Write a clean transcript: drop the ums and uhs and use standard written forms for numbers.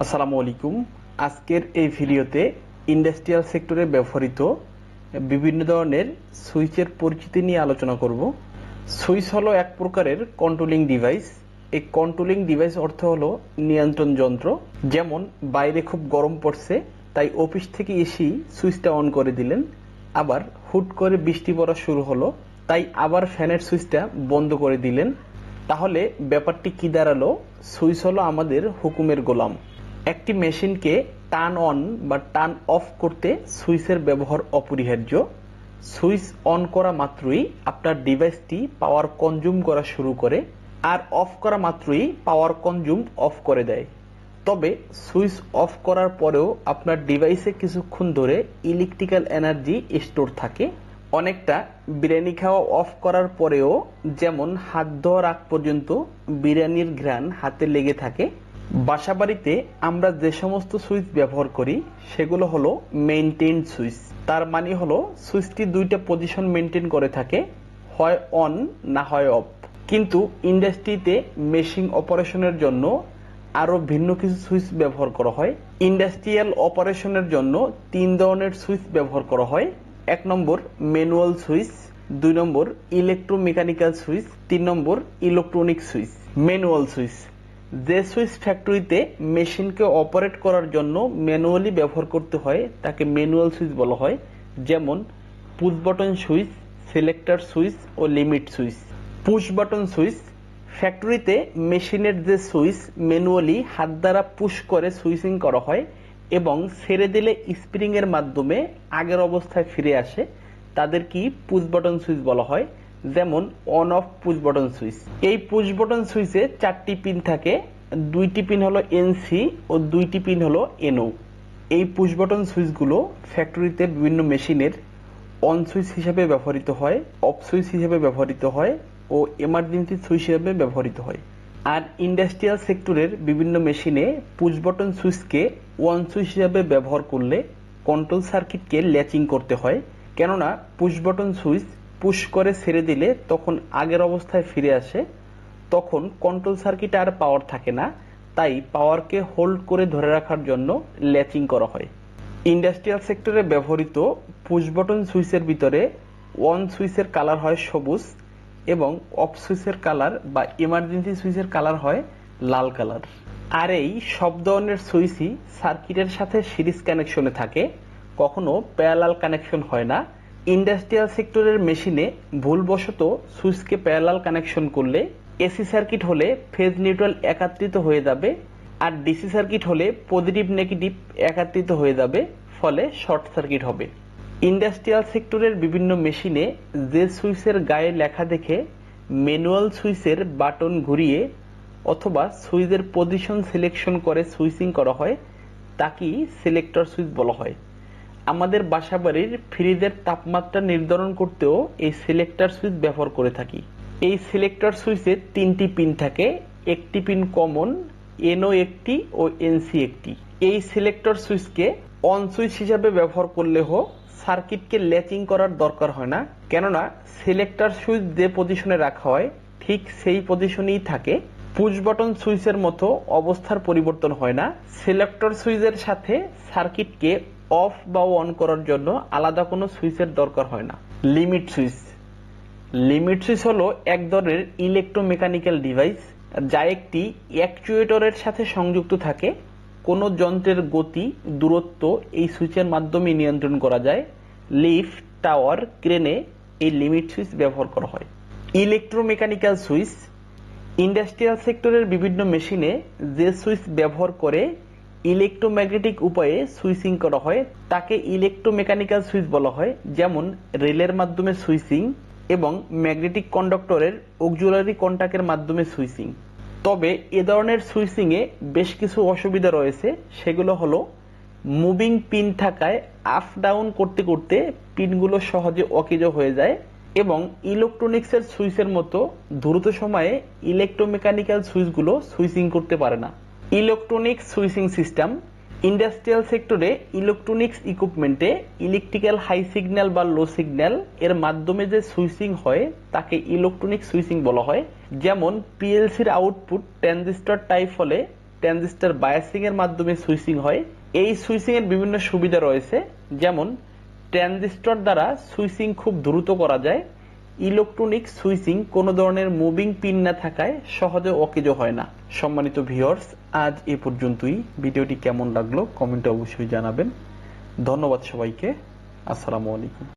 আসসালামু আলাইকুম। আজকের এই ভিডিওতে ইন্ডাস্ট্রিয়াল সেক্টরে ব্যবহৃত বিভিন্ন ধরনের সুইচের পরিচিতি নিয়ে আলোচনা করব। সুইচ হলো এক প্রকারের কন্ট্রোলিং ডিভাইস। এই কন্ট্রোলিং ডিভাইস অর্থ হলো নিয়ন্ত্রণ যন্ত্র। যেমন বাইরে খুব গরম পড়ছে, তাই অফিস থেকে এসেই সুইচটা অন করে দিলেন। আবার হুট করে বৃষ্টি পড়া শুরু হলো, তাই আবার ফ্যানের সুইচটা বন্ধ করে দিলেন। তাহলে ব্যাপারটি কি দাঁড়ালো? সুইচ হলো আমাদের হুকুমের গোলাম। একটি মেশিনকে টার্ন অন বা টার্ন অফ করতে সুইচের ব্যবহার অপরিহার্য। সুইচ অন করা মাত্রই আপনার ডিভাইসটি পাওয়ার কনজিউম করা শুরু করে, আর অফ করা মাত্রই পাওয়ার কনজিউম অফ করে দেয়। তবে সুইচ অফ করার পরেও আপনার ডিভাইসে কিছুক্ষণ ধরে ইলেকট্রিক্যাল এনার্জি স্টোর থাকে। অনেকটা বিরিয়ানি খাওয়া অফ করার পরেও যেমন হাত ধোয়ার আগ পর্যন্ত বিরিয়ানির ঘ্রাণ হাতে লেগে থাকে। বাসাবাড়িতে আমরা যে সমস্ত সুইচ ব্যবহার করি সেগুলো হলো মেইনটেইন সুইচ। তার মানে হলো সুইচটি দুইটা পজিশন মেনটেন করে থাকে, হয় অন না হয় অফ। কিন্তু ইন্ডাস্ট্রিতে মেশিন অপারেশনের জন্য আরো ভিন্ন কিছু সুইচ ব্যবহার করা হয়। ইন্ডাস্ট্রিয়াল অপারেশনের জন্য 3 ধরনের সুইচ ব্যবহার করা হয়। 1 নম্বর ম্যানুয়াল সুইচ, 2 নম্বর ইলেকট্রোমেকানিক্যাল সুইচ, 3 নম্বর ইলেকট্রনিক সুইচ। ম্যানুয়াল সুইচ যে সুইচ ফ্যাক্টরিতে মেশিনকে অপারেট করার জন্য ম্যানুয়ালি ব্যবহার করতে হয় তাকে ম্যানুয়াল সুইচ বলা হয়। যেমন push button switch, selector switch ও limit switch. Push button switch ফ্যাক্টরিতে মেশিনের যে সুইচ ম্যানুয়ালি হাত দ্বারা পুশ করে সুইচিং করা হয় এবং ছেড়ে দিলে স্প্রিং এর মাধ্যমে আগের অবস্থায় ফিরে আসে, তাদের কি পুশ বাটন সুইচ বলা হয়। যেমন on of push button switch. এই পুশ বাটন সুইচে 4টি পিন থাকে, 2টি পিন হলো এনসি ও 2টি পিন হলো এনও। এই পুশ বাটন সুইচগুলো ফ্যাক্টরিতে বিভিন্ন মেশিনের অন সুইচ হিসেবে ব্যবহৃত হয়, অফ সুইচ হিসেবে ব্যবহৃত হয় ও এমার্জেন্সি সুইচ হিসেবে ব্যবহৃত হয়। আর ইন্ডাস্ট্রিয়াল সেক্টরের বিভিন্ন মেশিনে পুশ বাটন সুইচকে অন সুইচ হিসেবে ব্যবহার করলে কন্ট্রোল সার্কিটকে ল্যাচিং করতে হয়। কেননা পুশ বাটন সুইচ পুশ করে ছেড়ে দিলে তখন আগের অবস্থায় ফিরে আসে, তখন কন্ট্রোল সার্কিটে আর পাওয়ার থাকে না, তাই পাওয়ারকে হোল্ড করে ধরে রাখার জন্য ল্যাচিং করা হয়। ইন্ডাস্ট্রিয়াল সেক্টরে ব্যবহৃত পুশ বাটন সুইচের ভিতরে অন সুইচের কালার হয় সবুজ এবং অফ সুইচের কালার বা ইমার্জেন্সি সুইচের কালার হয় লাল কালার। আর এই সব ধরনের সুইচই সার্কিটের সাথে সিরিজ কানেকশনে থাকে, কখনো প্যারালাল কানেকশন হয় না। ইন্ডাস্ট্রিয়াল সেক্টরের মেশিনে ভুলবশত সুইচকে প্যারালাল কানেকশন করলে এসি সার্কিট হলে ফেজ নিউট্রাল একাত্রিত হয়ে যাবে, আর ডিসি সার্কিট হলে পজিটিভ নেগেটিভ একাত্রিত হয়ে যাবে, ফলে শর্ট সার্কিট হবে। ইন্ডাস্ট্রিয়াল সেক্টরের বিভিন্ন মেশিনে যে সুইচের গায়ে লেখা দেখে ম্যানুয়াল সুইচের বাটন ঘুরিয়ে অথবা সুইচের পজিশন সিলেকশন করে সুইচিং করা হয় তাকেই সিলেক্টর সুইচ বলা হয়। আমাদের বাসাবাড়ির ফ্রিজের তাপমাত্রা নির্ধারণ করতেও এই সিলেক্টর সুইচ ব্যবহার করে থাকি। এই সিলেক্টর সুইচে 3টি পিন থাকে, একটি পিন কমন, এনও একটি ও এনসি একটি। এই সিলেক্টর সুইচকে অন সুইচ হিসাবে ব্যবহার করলেও সার্কিটকে ল্যাচিং করার দরকার হয় না, কেননা সিলেক্টর সুইচ যে পজিশনে রাখা হয় ঠিক সেই পজিশনেই থাকে। পুশ বাটন সুইচের মতো অবস্থার পরিবর্তন হয় না। সিলেক্টর সুইচের সাথে সার্কিটকে অফ বা অন করার জন্য আলাদা কোনো সুইচের দরকার হয় না। Limit switch. লিমিট সুইচ হলো এক ধরনের ইলেকট্রোমেকানিক্যাল ডিভাইস যা একটি অ্যাকচুয়েটরের সাথে সংযুক্ত থাকে। কোনো যন্ত্রের গতি, দূরত্ব এই সুইচের মাধ্যমে নিয়ন্ত্রণ করা যায়। লিফট, টাওয়ার, ক্রেনে এই লিমিট সুইচ ব্যবহার করা হয়। ইলেকট্রোমেকানিক্যাল সুইচ ইন্ডাস্ট্রিয়াল সেক্টরের বিভিন্ন মেশিনে যে সুইচ ব্যবহার করে ইলেকট্রোম্যাগনেটিক উপায়ে সুইচিং করা হয় তাকে ইলেকট্রোমেকানিক্যাল সুইচ বলা হয়। যেমন রেলের মাধ্যমে সুইচিং এবং ম্যাগনেটিক কন্ডাক্টরের অক্সিলারি কন্টাক্টের মাধ্যমে সুইচিং। তবে এ ধরনের সুইচিং এ বেশ কিছু অসুবিধা রয়েছে। সেগুলো হলো মুভিং পিন থাকায় আপ ডাউন করতে করতে পিনগুলো সহজে অকেজো হয়ে যায় এবং ইলেকট্রনিক্সের সুইচের মতো দ্রুত সময়ে ইলেকট্রোমেকানিক্যাল সুইচগুলো সুইচিং করতে পারে না। ইলেকট্রনিক সুইচিং সিস্টেম ইন্ডাস্ট্রিয়াল সেক্টরে ইলেকট্রনিক্স ইকুইপমেন্টে ইলেকট্রিক্যাল হাই সিগন্যাল বা লো সিগন্যাল এর মাধ্যমে যে সুইচিং হয় তাকে ইলেকট্রনিক সুইচিং বলা হয়। যেমন পিএলসির আউটপুট ট্রানজিস্টর টাইপ হলে ট্রানজিস্টর বায়াসিং এর মাধ্যমে সুইচিং হয়। এই সুইচিং এর বিভিন্ন সুবিধা রয়েছে, যেমন ট্রানজিস্টর দ্বারা সুইচিং খুব দ্রুত করা যায়। ইলেকট্রনিক সুইচিং কোনো ধরনের মুভিং পিন না থাকায় সহজে অকেজো হয় না। সম্মানিত ভিউয়ার্স, আজ এ পর্যন্তই। ভিডিওটি কেমন লাগলো কমেন্টে অবশ্যই জানাবেন। ধন্যবাদ সবাইকে। আসসালামু আলাইকুম।